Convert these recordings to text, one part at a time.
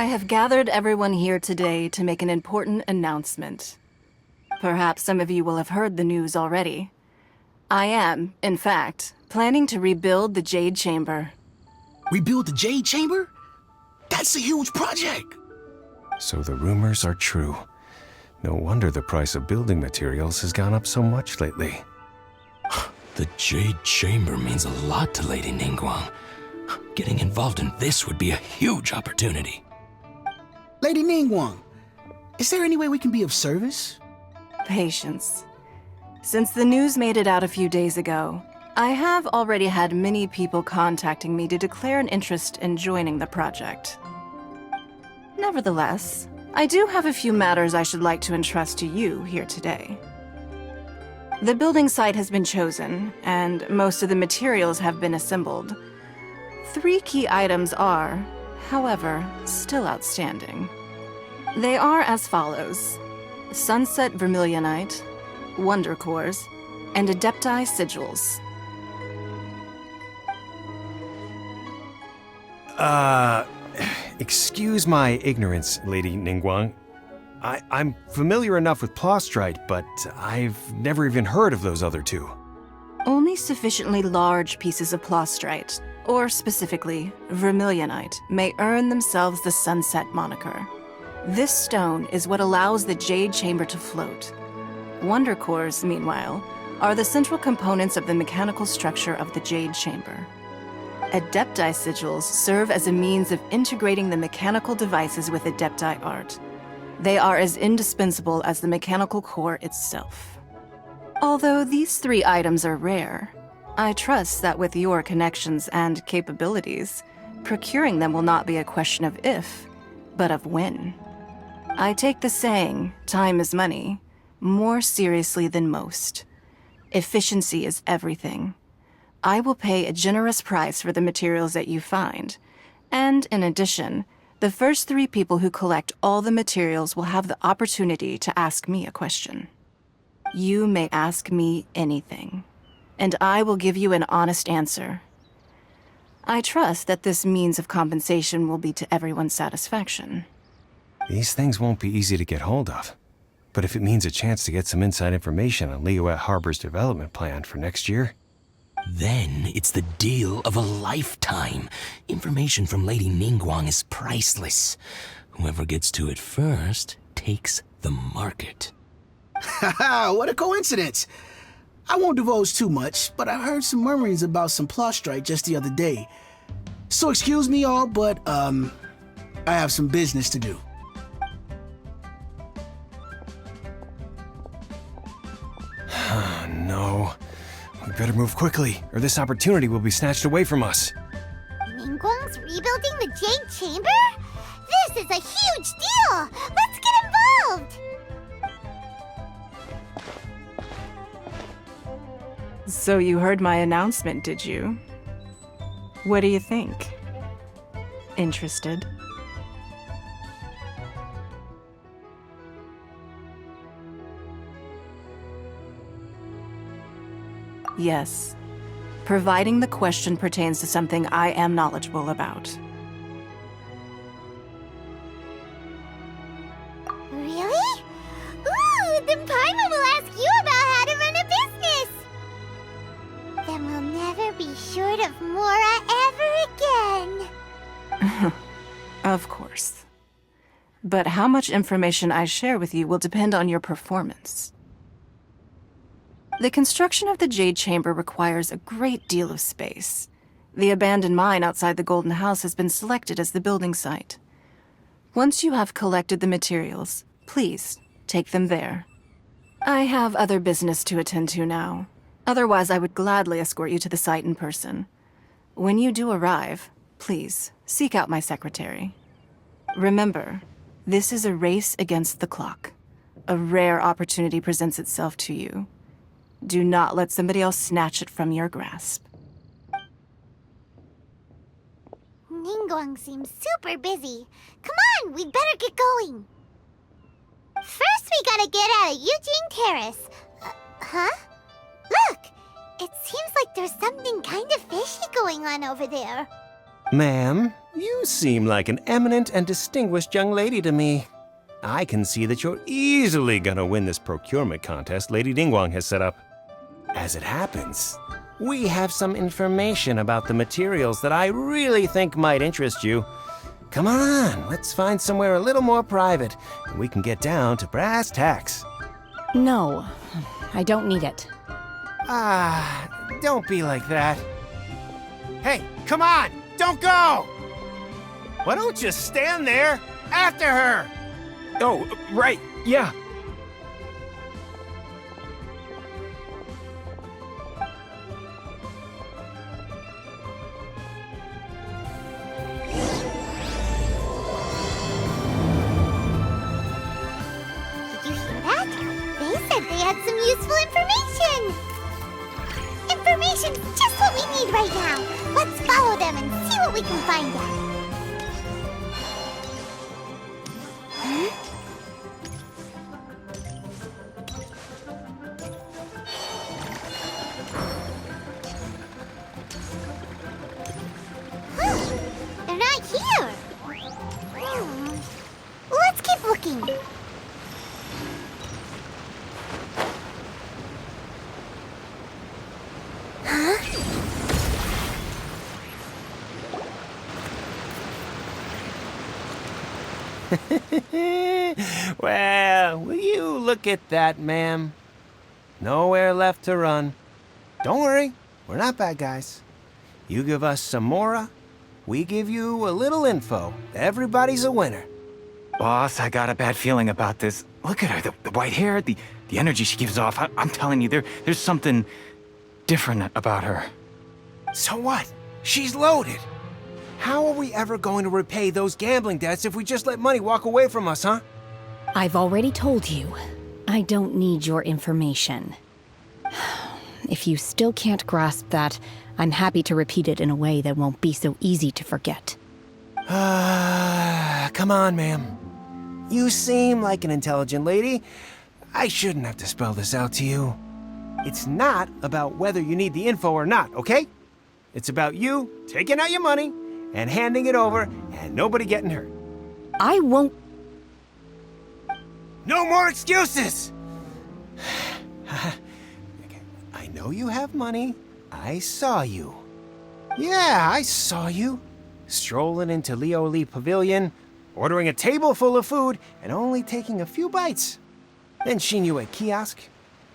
I have gathered everyone here today to make an important announcement. Perhaps some of you will have heard the news already. I am, in fact, planning to rebuild the Jade Chamber. Rebuild the Jade Chamber? That's a huge project! So the rumors are true. No wonder the price of building materials has gone up so much lately. The Jade Chamber means a lot to Lady Ningguang. Getting involved in this would be a huge opportunity. Lady Ningguang, is there any way we can be of service? Patience. Since the news made it out a few days ago, I have already had many people contacting me to declare an interest in joining the project. Nevertheless, I do have a few matters I should like to entrust to you here today. The building site has been chosen, and most of the materials have been assembled. 3 key items are, however, still outstanding. They are as follows: Sunset Vermilionite, Wonder Cores, and Adepti Sigils. Excuse my ignorance, Lady Ningguang. I'm familiar enough with Plostrite, but I've never even heard of those other 2. Only sufficiently large pieces of Plostrite, or specifically Vermilionite, may earn themselves the Sunset moniker. This stone is what allows the Jade Chamber to float. Wonder Cores, meanwhile, are the central components of the mechanical structure of the Jade Chamber. Adepti Sigils serve as a means of integrating the mechanical devices with Adepti art. They are as indispensable as the mechanical core itself. Although these 3 items are rare, I trust that with your connections and capabilities, procuring them will not be a question of if, but of when. I take the saying, time is money, more seriously than most. Efficiency is everything. I will pay a generous price for the materials that you find, and in addition, the first 3 people who collect all the materials will have the opportunity to ask me a question. You may ask me anything, and I will give you an honest answer. I trust that this means of compensation will be to everyone's satisfaction. These things won't be easy to get hold of. But if it means a chance to get some inside information on Liyue Harbor's development plan for next year... Then it's the deal of a lifetime. Information from Lady Ningguang is priceless. Whoever gets to it first takes the market. Haha, what a coincidence! I won't divulge too much, but I heard some murmurings about some Plostrite just the other day. So excuse me all, but, I have some business to do. No. We better move quickly, or this opportunity will be snatched away from us. Ningguang's rebuilding the Jade Chamber? This is a huge deal! Let's get involved! So you heard my announcement, did you? What do you think? Interested? Yes. Providing the question pertains to something I am knowledgeable about. Really? Ooh, then Paimon will ask you about how to run a business! Then we'll never be short of Mora ever again! Of course. But how much information I share with you will depend on your performance. The construction of the Jade Chamber requires a great deal of space. The abandoned mine outside the Golden House has been selected as the building site. Once you have collected the materials, please take them there. I have other business to attend to now. Otherwise, I would gladly escort you to the site in person. When you do arrive, please seek out my secretary. Remember, this is a race against the clock. A rare opportunity presents itself to you. Do not let somebody else snatch it from your grasp. Ningguang seems super busy. Come on, we'd better get going. First, we gotta get out of Eugene Terrace. Huh? Look! It seems like there's something kind of fishy going on over there. Ma'am, you seem like an eminent and distinguished young lady to me. I can see that you're easily gonna win this procurement contest Lady Ningguang has set up. As it happens, we have some information about the materials that I really think might interest you. Come on, let's find somewhere a little more private, and we can get down to brass tacks. No, I don't need it. Don't be like that. Hey, come on, don't go! Why don't you stand there after her? Oh, right, yeah. Did you hear that? They said they had some useful information. Information's just what we need right now. Let's follow them and see what we can find out. They're not here. Let's keep looking. Well, will you look at that, ma'am? Nowhere left to run. Don't worry, we're not bad guys. You give us some mora, we give you a little info. Everybody's a winner. Boss, I got a bad feeling about this. Look at her, the white hair, the energy she gives off. I'm telling you, there's something different about her. So what? She's loaded. How are we ever going to repay those gambling debts if we just let money walk away from us, huh? I've already told you, I don't need your information. If you still can't grasp that, I'm happy to repeat it in a way that won't be so easy to forget. Come on, ma'am. You seem like an intelligent lady. I shouldn't have to spell this out to you. It's not about whether you need the info or not, okay? It's about you taking out your money and handing it over and nobody getting hurt. I won't. No more excuses! Okay, I know you have money. I saw you. Yeah, I saw you. Strolling into Leo Lee Pavilion, ordering a table full of food, and only taking a few bites. Then Shinyu at kiosk,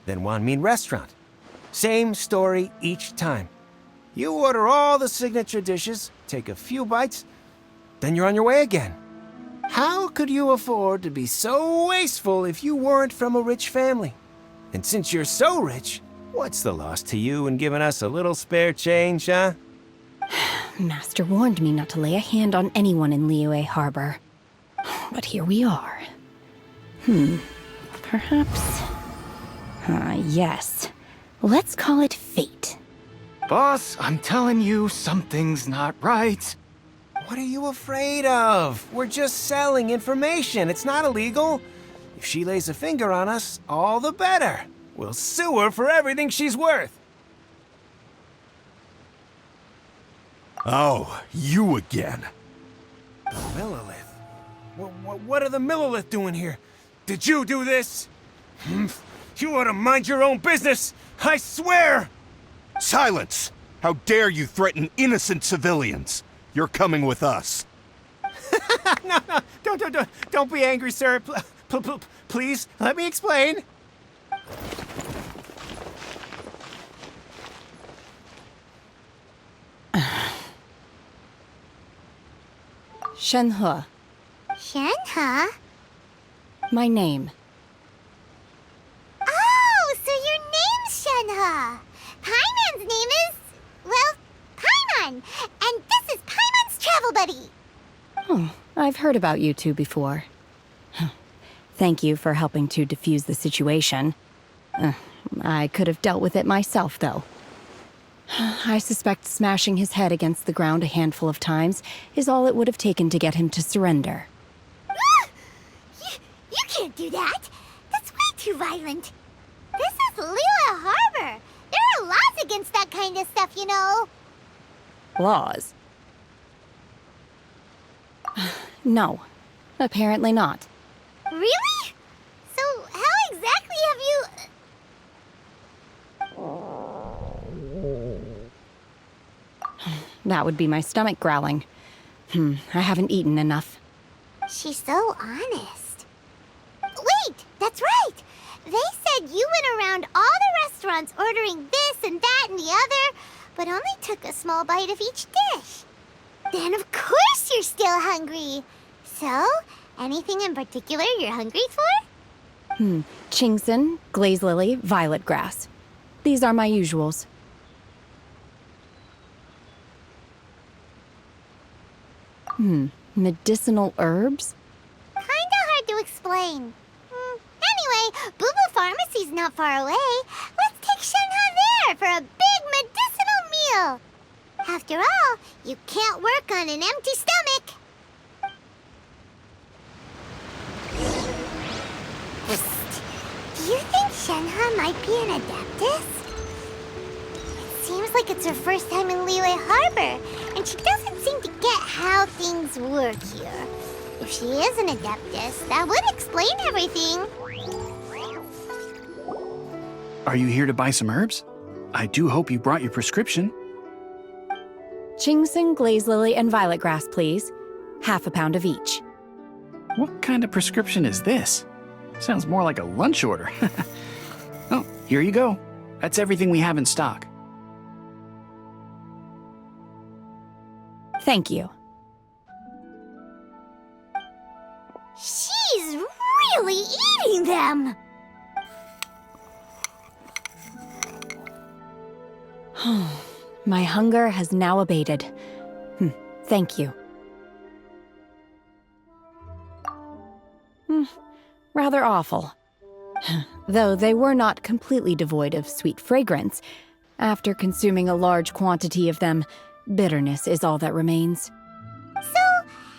then Wanmin restaurant. Same story each time. You order all the signature dishes, take a few bites, then you're on your way again. How could you afford to be so wasteful if you weren't from a rich family? And since you're so rich, what's the loss to you in giving us a little spare change, huh? Master warned me not to lay a hand on anyone in Liyue Harbor. But here we are. Perhaps... yes. Let's call it fate. Boss, I'm telling you, something's not right. What are you afraid of? We're just selling information. It's not illegal. If she lays a finger on us, all the better. We'll sue her for everything she's worth. Oh, you again. The Millilith? What are the Millilith doing here? Did you do this? You ought to mind your own business, I swear! Silence! How dare you threaten innocent civilians? You're coming with us. No, don't be angry, sir. Please, let me explain. Shenhe, Shenhe? my name. Oh, so your name's Shenhe. Paimon's name is, well, Paimon. And this is Paimon's travel buddy. Oh, I've heard about you two before. Thank you for helping to defuse the situation. I could have dealt with it myself, though. I suspect smashing his head against the ground a handful of times is all it would have taken to get him to surrender. You can't do that. That's way too violent. This is Liyue Harbor. There are laws against that kind of stuff, you know. Laws? No, apparently not. Really? So how exactly have you... That would be my stomach growling. I haven't eaten enough. She's so honest. Wait, that's right! They said you went around all the restaurants ordering this and that and the other, but only took a small bite of each dish. Then of course you're still hungry. So, anything in particular you're hungry for? Chingson, glaze lily, violet grass. These are my usuals. Medicinal herbs? Kinda hard to explain. Anyway, Boo Boo Pharmacy's not far away. Let's take Shenhe there for a big medicinal meal. After all, you can't work on an empty stomach. Do you think Shenhe might be an Adeptus? It seems like it's her first time in Liyue Harbor, and she doesn't seem to get how things work here. If she is an Adeptus, that would explain everything. Are you here to buy some herbs? I do hope you brought your prescription. Chingson, glaze lily, and violet grass, please. Half a pound of each. What kind of prescription is this? Sounds more like a lunch order. Oh, here you go. That's everything we have in stock. Thank you. She's really eating them! My hunger has now abated. Thank you. Rather awful. Though they were not completely devoid of sweet fragrance. After consuming a large quantity of them, bitterness is all that remains. So,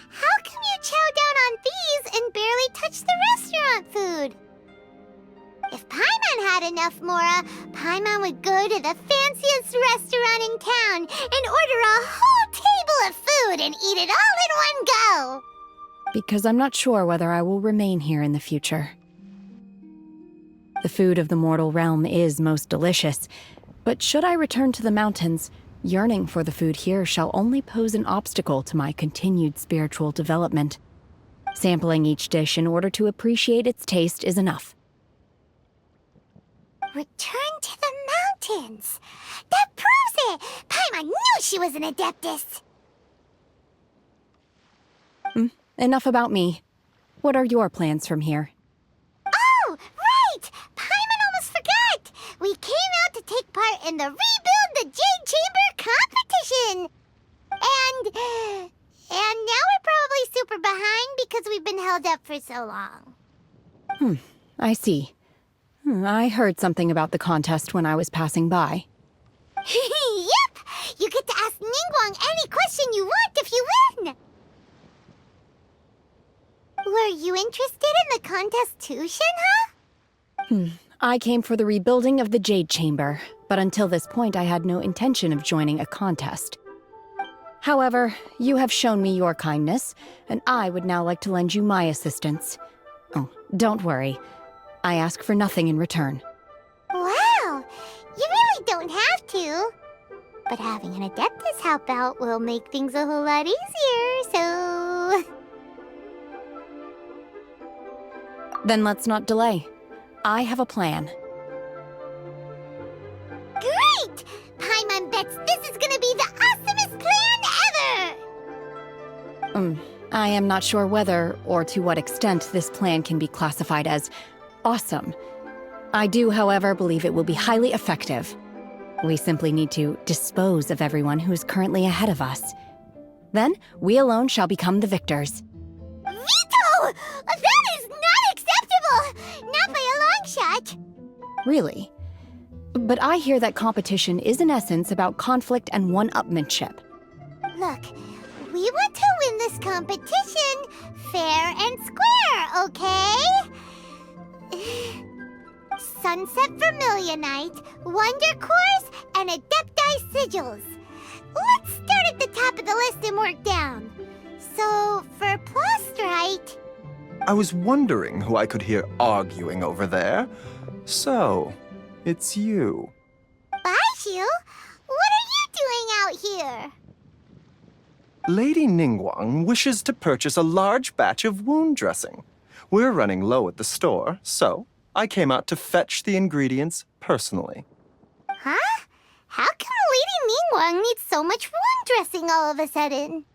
how come you chow down on these and barely touch the restaurant food? If Paimon had enough Mora, Paimon would go to the fanciest restaurant in town and order a whole table of food and eat it all in one go. Because I'm not sure whether I will remain here in the future. The food of the mortal realm is most delicious, but should I return to the mountains, yearning for the food here shall only pose an obstacle to my continued spiritual development. Sampling each dish in order to appreciate its taste is enough. Return to the mountains! That proves it! Paimon knew she was an Adeptus! Enough about me. What are your plans from here? Oh, right! Paimon almost forgot! We came out to take part in the Rebuild the Jade Chamber competition! And now we're probably super behind because we've been held up for so long. I see. I heard something about the contest when I was passing by. Yep! You get to ask Ningguang any question you want if you win! Were you interested in the contest too, Shenhe? I came for the rebuilding of the Jade Chamber, but until this point I had no intention of joining a contest. However, you have shown me your kindness, and I would now like to lend you my assistance. Oh, don't worry. I ask for nothing in return. Wow! You really don't have to. But having an Adeptus help out will make things a whole lot easier, so... Then let's not delay. I have a plan. Great! Paimon bets this is gonna be the awesomest plan ever! I am not sure whether or to what extent this plan can be classified as awesome. I do, however, believe it will be highly effective. We simply need to dispose of everyone who is currently ahead of us. Then, we alone shall become the victors. Veto! That is not acceptable! Not by a long shot! Really? But I hear that competition is in essence about conflict and one-upmanship. Look, we want to win this competition fair and square, okay? Sunset Vermilionite, Wonder Cores, and Adepti Sigils. Let's start at the top of the list and work down. So, for Plostrite... I was wondering who I could hear arguing over there. So, it's you. Baiju? What are you doing out here? Lady Ningguang wishes to purchase a large batch of wound dressing. We're running low at the store, so I came out to fetch the ingredients personally. Huh? How come Lady Ningguang needs so much wound dressing all of a sudden?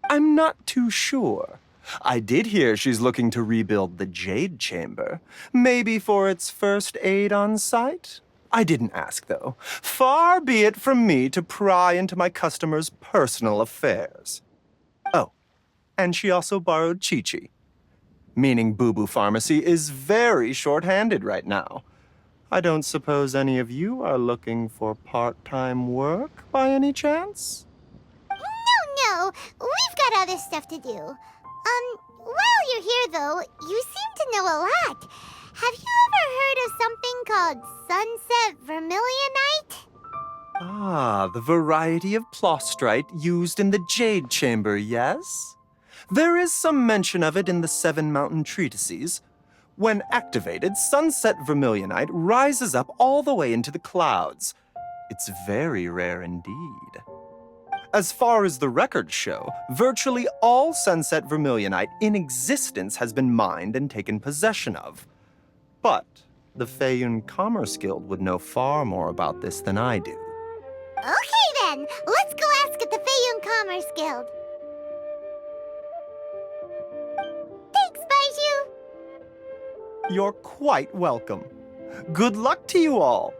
I'm not too sure. I did hear she's looking to rebuild the Jade Chamber. Maybe for its first aid on site? I didn't ask, though. Far be it from me to pry into my customers' personal affairs. Oh, and she also borrowed Chi-Chi. Meaning Boo Boo Pharmacy is very short-handed right now. I don't suppose any of you are looking for part-time work by any chance? No, we've got other stuff to do. While you're here, though, you seem to know a lot. Have you ever heard of something called Sunset Vermilionite? Ah, the variety of plostrite used in the Jade Chamber, yes? There is some mention of it in the Seven Mountain Treatises. When activated, Sunset Vermilionite rises up all the way into the clouds. It's very rare indeed. As far as the records show, virtually all Sunset Vermilionite in existence has been mined and taken possession of. But the Feiyun Commerce Guild would know far more about this than I do. Okay then, let's go ask at the Feiyun Commerce Guild. Thanks, Baiju. You're quite welcome. Good luck to you all.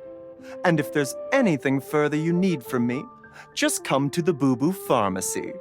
And if there's anything further you need from me, just come to the Boo Boo Pharmacy.